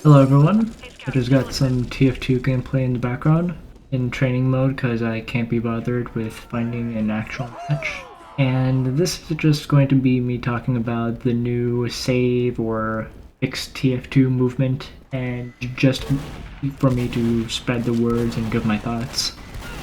Hello everyone, I just got some TF2 gameplay in the background in training mode because I can't be bothered with finding an actual match. And this is just going to be me talking about the new save or fix TF2 movement and just for me to spread the words and give my thoughts.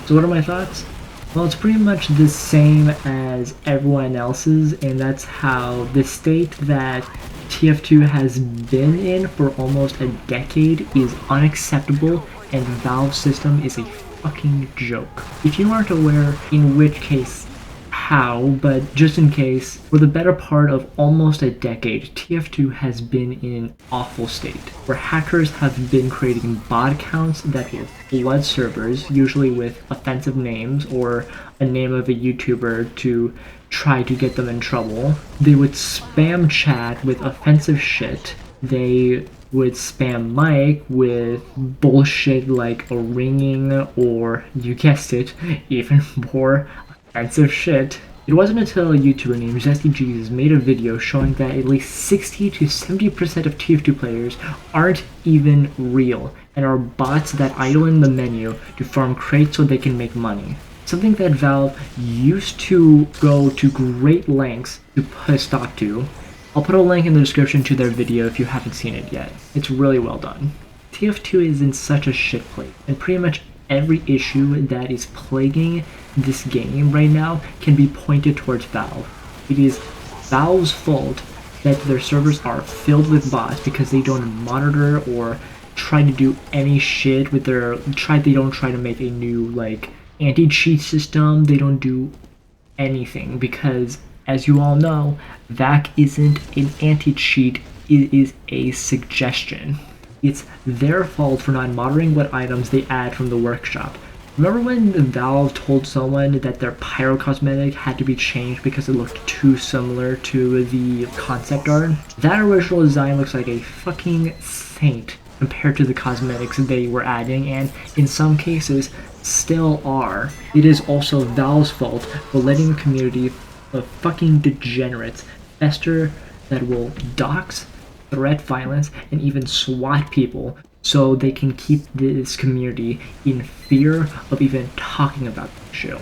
So what are my thoughts? Well, it's pretty much the same as everyone else's, and that's how the state that TF2 has been in for almost a decade is unacceptable, and Valve's system is a fucking joke. If you aren't aware, in which case, how, but just in case, for the better part of almost a decade, TF2 has been in an awful state, where hackers have been creating bot accounts that were flood servers, usually with offensive names or a name of a YouTuber to try to get them in trouble. They would spam chat with offensive shit. They would spam Mike with bullshit like a ringing or, you guessed it, even more offensive shit. It wasn't until a YouTuber named Zesty Jesus made a video showing that at least 60 to 70% of TF2 players aren't even real and are bots that idle in the menu to farm crates so they can make money. Something that Valve used to go to great lengths to put a stop to. I'll put a link in the description to their video if you haven't seen it yet. It's really well done. TF2 is in such a shit place, and pretty much every issue that is plaguing this game right now can be pointed towards Valve. It is Valve's fault that their servers are filled with bots because they don't monitor or try to do any shit with their they don't try to make a new like anti-cheat system. They don't do anything because, as you all know, VAC isn't an anti-cheat, it is a suggestion. It's their fault for not monitoring what items they add from the workshop. Remember when Valve told someone that their pyro cosmetic had to be changed because it looked too similar to the concept art? That original design looks like a fucking saint compared to the cosmetics they were adding, and in some cases still are. It is also Valve's fault for letting a community of fucking degenerates fester that will dox, threat violence, and even SWAT people so they can keep this community in fear of even talking about the issue.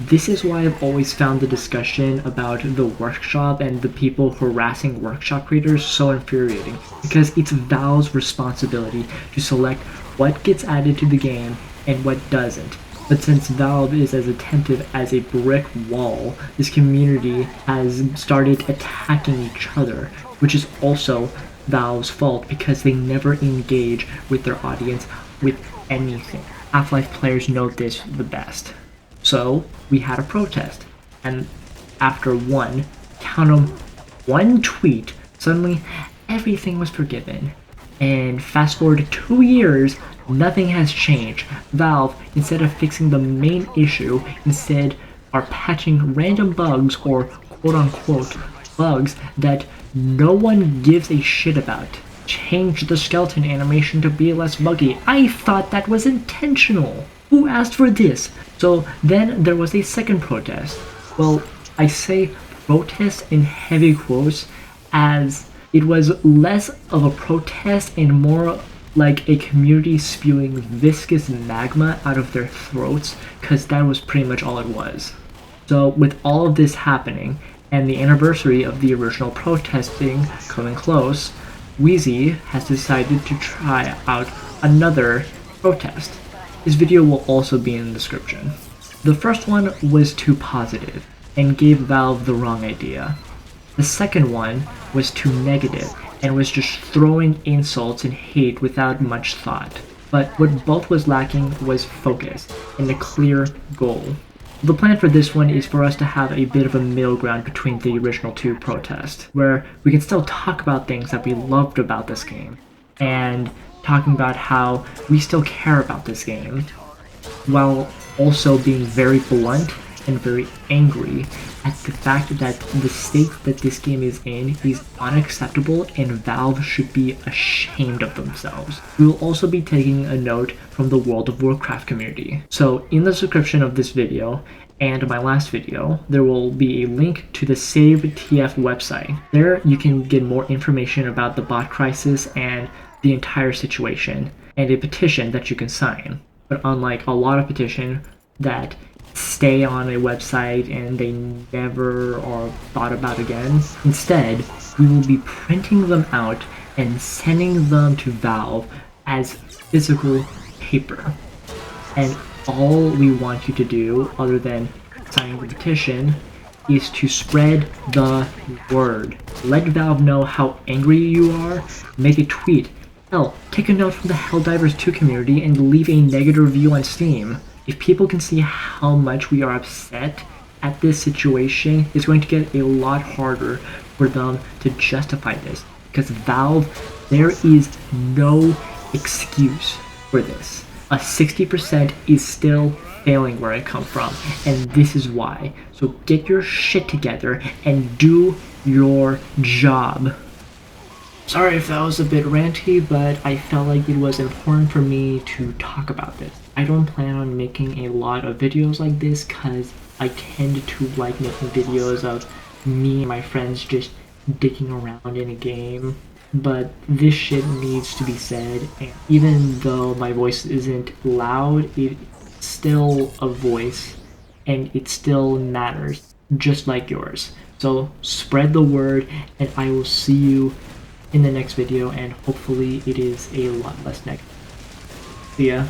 This is why I've always found the discussion about the workshop and the people harassing workshop creators so infuriating, because it's Valve's responsibility to select what gets added to the game and what doesn't. But since Valve is as attentive as a brick wall, this community has started attacking each other, which is also Valve's fault because they never engage with their audience with anything. Half-Life players know this the best. So we had a protest, and after one tweet, suddenly everything was forgiven. And fast forward 2 years, nothing has changed. Valve, instead of fixing the main issue, instead are patching random bugs or quote-unquote bugs that no one gives a shit about. Change the skeleton animation to be less buggy. I thought that was intentional. Who asked for this? So then there was a second protest. Well, I say protest in heavy quotes as it was less of a protest and more like a community spewing viscous magma out of their throats, because that was pretty much all it was. So with all of this happening, and the anniversary of the original protesting coming close, Wheezy has decided to try out another protest. This video will also be in the description. The first one was too positive and gave Valve the wrong idea. The second one was too negative and was just throwing insults and hate without much thought. But what both was lacking was focus and a clear goal. The plan for this one is for us to have a bit of a middle ground between the original two protests, where we can still talk about things that we loved about this game, and talking about how we still care about this game, while also being very blunt and very angry at the fact that the state that this game is in is unacceptable and Valve should be ashamed of themselves. We will also be taking a note from the World of Warcraft community. So in the description of this video and my last video, there will be a link to the save.tf website. There you can get more information about the bot crisis and the entire situation and a petition that you can sign. But unlike a lot of petitions that stay on a website and they never are thought about again, instead, we will be printing them out and sending them to Valve as physical paper. And all we want you to do, other than signing the petition, is to spread the word. Let Valve know how angry you are, make a tweet. Hell, take a note from the Helldivers 2 community and leave a negative review on Steam. If people can see how much we are upset at this situation, it's going to get a lot harder for them to justify this. Because Valve, there is no excuse for this. A 60% is still failing where I come from, and this is why. So get your shit together and do your job. Sorry if that was a bit ranty, but I felt like it was important for me to talk about this. I don't plan on making a lot of videos like this because I tend to like making videos of me and my friends just dicking around in a game. But this shit needs to be said, and even though my voice isn't loud, it's still a voice, and it still matters, just like yours. So spread the word, and I will see you in the next video, and hopefully it is a lot less negative. See ya.